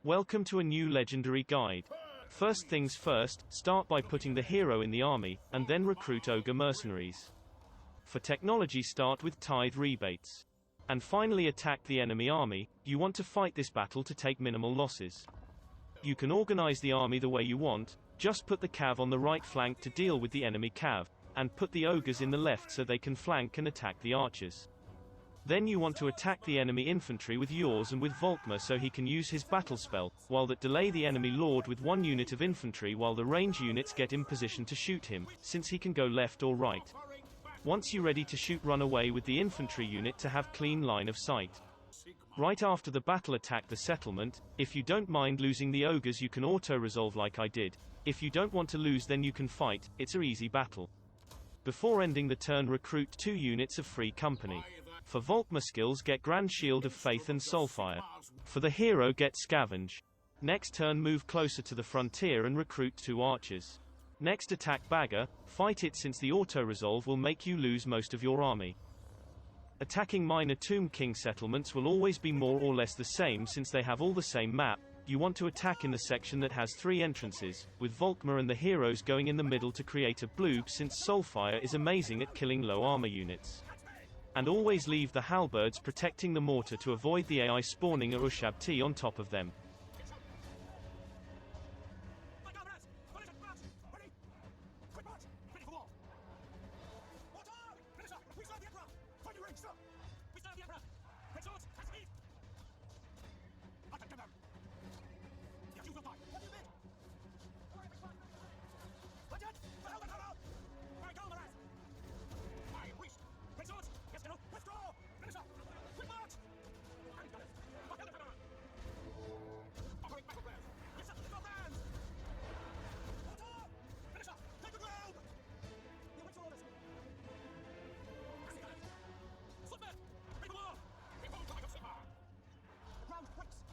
Welcome to a new legendary guide. First things first, start by putting the hero in the army, and then recruit ogre mercenaries. For technology, start with tithe rebates. And finally attack the enemy army. You want to fight this battle to take minimal losses. You can organize the army the way you want, just put the cav on the right flank to deal with the enemy cav, and put the ogres in the left so they can flank and attack the archers. Then you want to attack the enemy infantry with yours and with Volkmar so he can use his battle spell, while that delay the enemy lord with one unit of infantry while the range units get in position to shoot him, since he can go left or right. Once you're ready to shoot, run away with the infantry unit to have clean line of sight. Right after the battle, attack the settlement. If you don't mind losing the ogres, you can auto-resolve like I did. If you don't want to lose, then you can fight, it's a easy battle. Before ending the turn, recruit 2 units of free company. For Volkmar skills, get Grand Shield of Faith and Soulfire. For the hero, get Scavenge. Next turn, move closer to the frontier and recruit 2 archers. Next, attack Bagger, fight it since the auto-resolve will make you lose most of your army. Attacking minor Tomb King settlements will always be more or less the same since they have all the same map. You want to attack in the section that has 3 entrances, with Volkmar and the heroes going in the middle to create a bloob since Soulfire is amazing at killing low armor units. And always leave the halberds protecting the mortar to avoid the AI spawning a Ushabti on top of them.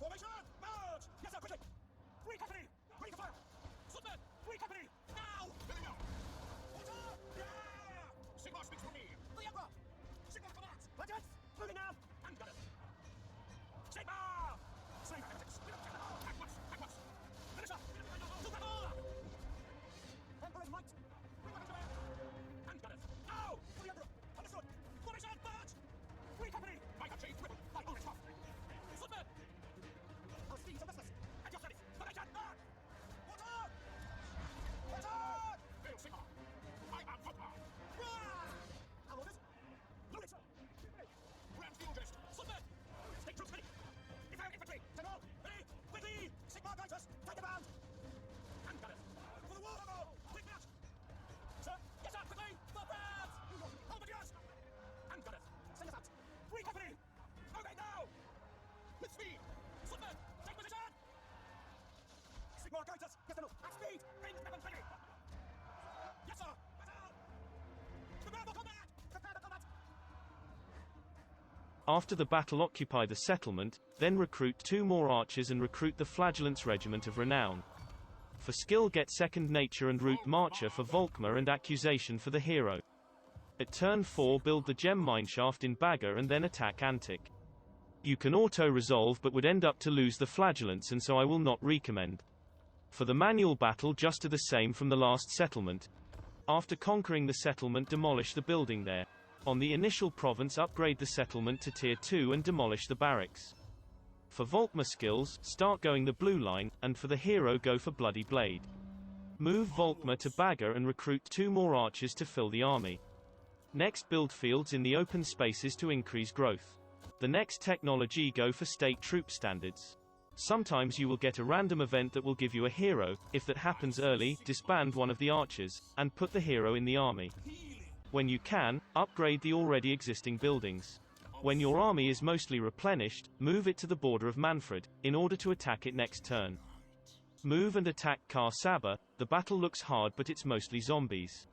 Formation! March! Yes, sir, quickly! Free company! Ready to fire! Footman! Free company! Now! Here we go! Water! Yeah! Sigma speaks for me! The Emperor! Sigma commands! Legends! Moving now! And got it! Sigma! Sigma tactics! At once! At once! Finish up! To battle! Emperor's might! Bring weapons away! And got it! Now! For the Emperor! Understood! Formation! March! Free company! Might have changed ripple by Ulrich Hoff! Footman! Our speeds are restless! At your service! Formation! March! Water! Water! Hail Sigma! I am Volkmar! Our orders! Load it! Grant the orders! Footman! State troops ready! Defend infantry! General! Ready! Quickly! Sigma guides us! Take the bound! And got it! For the war! Quick march! Sir! Yes, sir! Quickly! For France! Halberdiers! And got it! Send us out! Free company! Obey now! With speed! Footman! Take position! Sigma guides us! Yes, no! At speed! Bring weapons ready! Yes, sir! Prepare for combat! Prepare for combat! After the battle, occupy the settlement, then recruit 2 more archers and recruit the Flagellant's Regiment of Renown. For skill, get Second Nature and Root Marcher for Volkmar and Accusation for the hero. At turn 4, build the Gem Mineshaft in Bagger and then attack Antic. You can auto-resolve but would end up to lose the Flagellants, and so I will not recommend. For the manual battle, just do the same from the last settlement. After conquering the settlement, demolish the building there. On the initial province, upgrade the settlement to tier 2 and demolish the barracks. For Volkmar skills, start going the blue line, and for the hero, go for Bloody Blade. Move Volkmar to Bagger and recruit 2 more archers to fill the army. Next, build fields in the open spaces to increase growth. The next technology, go for state troop standards. Sometimes you will get a random event that will give you a hero. If that happens early, disband one of the archers, and put the hero in the army. When you can, upgrade the already existing buildings. When your army is mostly replenished, move it to the border of Manfred, in order to attack it next turn. Move and attack Kar Saba. The battle looks hard but it's mostly zombies.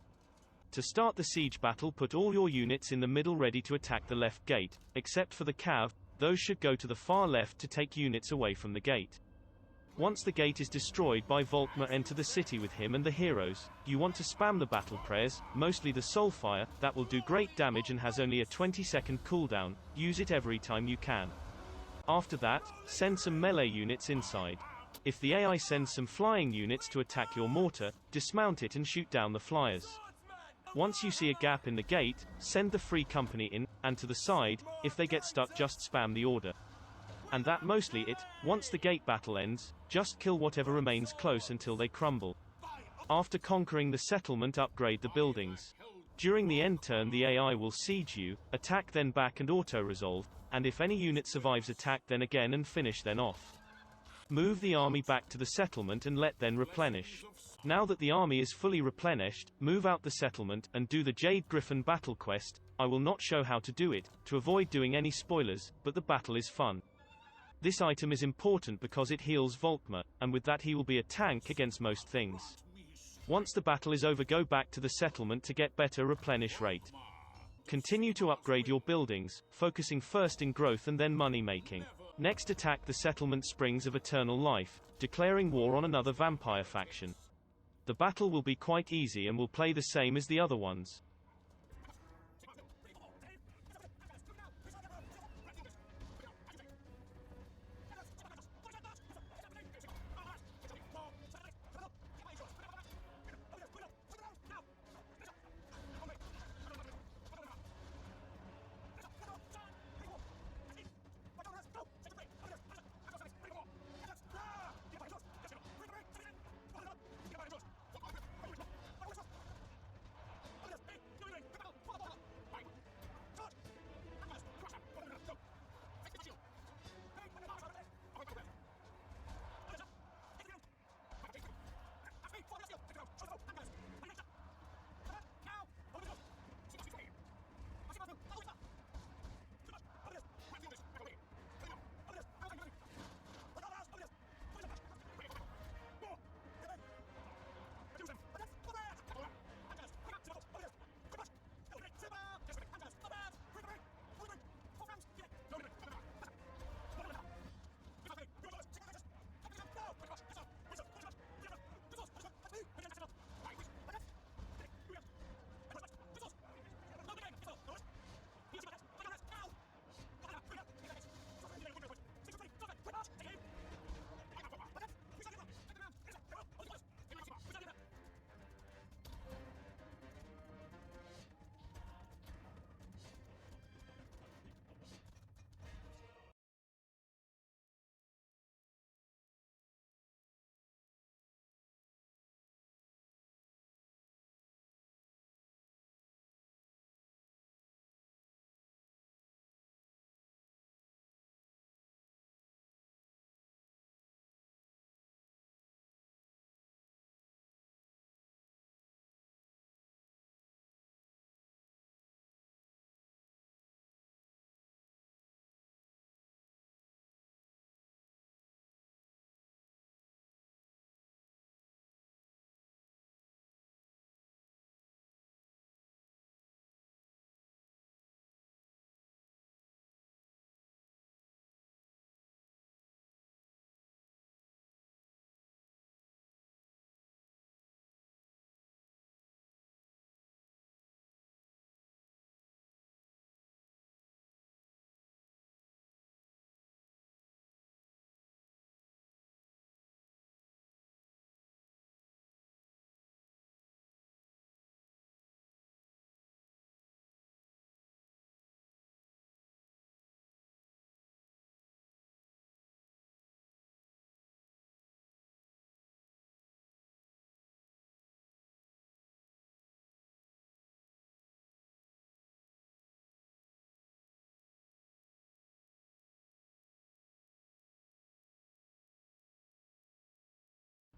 To start the siege battle, put all your units in the middle ready to attack the left gate, except for the cav. Those should go to the far left to take units away from the gate. Once the gate is destroyed by Volkmar, enter the city with him and the heroes. You want to spam the battle prayers, mostly the Soulfire, that will do great damage and has only a 20-second cooldown. Use it every time you can. After that, send some melee units inside. If the AI sends some flying units to attack your mortar, dismount it and shoot down the flyers. Once you see a gap in the gate, send the free company in, and to the side. If they get stuck, just spam the order. And that mostly it. Once the gate battle ends, just kill whatever remains close until they crumble. After conquering the settlement, upgrade the buildings. During the end turn, the AI will siege you, attack then back and auto-resolve, and if any unit survives attack then again and finish then off. Move the army back to the settlement and let then replenish. Now that the army is fully replenished, move out the settlement and do the Jade Griffin battle quest. I will not show how to do it, to avoid doing any spoilers, but the battle is fun. This item is important because it heals Volkmar, and with that he will be a tank against most things. Once the battle is over, go back to the settlement to get better replenish rate. Continue to upgrade your buildings, focusing first in growth and then money making. Next, attack the settlement Springs of Eternal Life, declaring war on another vampire faction. The battle will be quite easy and will play the same as the other ones.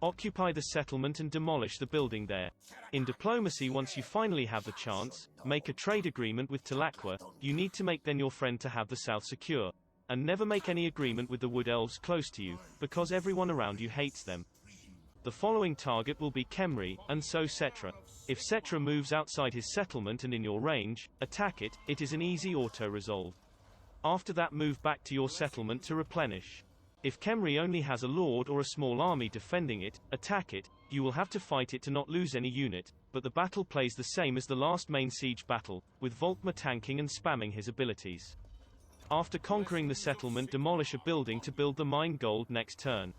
Occupy the settlement and demolish the building there. In diplomacy, once you finally have the chance, make a trade agreement with Talakwa. You need to make then your friend to have the south secure. And never make any agreement with the wood elves close to you, because everyone around you hates them. The following target will be Khemri, and so Cetra. If Cetra moves outside his settlement and in your range, attack it. It is an easy auto-resolve. After that, move back to your settlement to replenish. If Khemri only has a lord or a small army defending it, attack it. You will have to fight it to not lose any unit, but the battle plays the same as the last main siege battle, with Volkmar tanking and spamming his abilities. After conquering the settlement, demolish a building to build the mine gold next turn.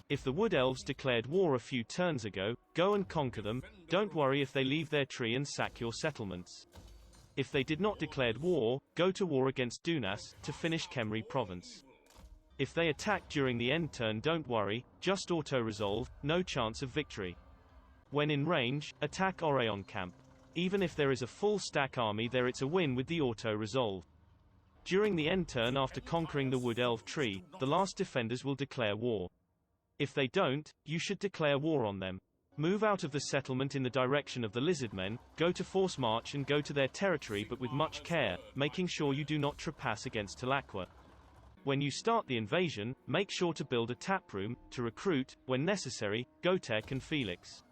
If the Wood Elves declared war a few turns ago, go and conquer them, don't worry if they leave their tree and sack your settlements. If they did not declare war, go to war against Dunas, to finish Khemri province. If they attack during the end turn, don't worry, just auto-resolve, no chance of victory. When in range, attack Orion camp. Even if there is a full stack army there, it's a win with the auto-resolve. During the end turn after conquering the Wood Elf tree, the last defenders will declare war. If they don't, you should declare war on them. Move out of the settlement in the direction of the Lizardmen, go to force march and go to their territory, but with much care, making sure you do not trespass against Talaqua. When you start the invasion, make sure to build a taproom, to recruit, when necessary, Gotek and Felix.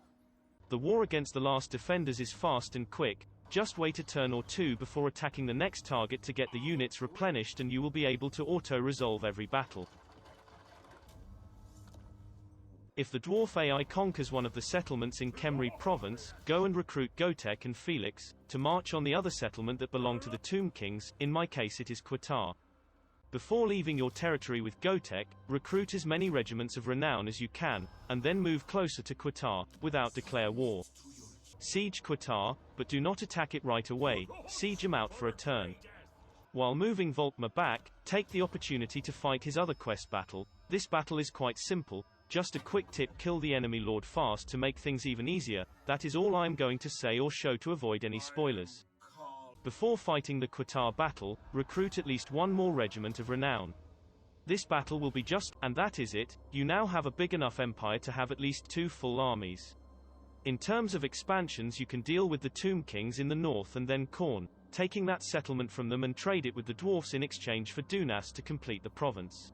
The war against the last defenders is fast and quick, just wait a turn or two before attacking the next target to get the units replenished and you will be able to auto-resolve every battle. If the Dwarf AI conquers one of the settlements in Khemri province, go and recruit Gotek and Felix, to march on the other settlement that belong to the Tomb Kings, in my case it is Qatar. Before leaving your territory with Gotek, recruit as many regiments of renown as you can, and then move closer to Qatar, without declare war. Siege Qatar, but do not attack it right away, siege him out for a turn. While moving Volkmar back, take the opportunity to fight his other quest battle. This battle is quite simple, just a quick tip: kill the enemy lord fast to make things even easier. That is all I am going to say or show to avoid any spoilers. Before fighting the Qatar battle, recruit at least one more regiment of renown. This battle will be just, and that is it. You now have a big enough empire to have at least 2 full armies. In terms of expansions, you can deal with the Tomb Kings in the north and then Khorne, taking that settlement from them and trade it with the dwarfs in exchange for Dunas to complete the province.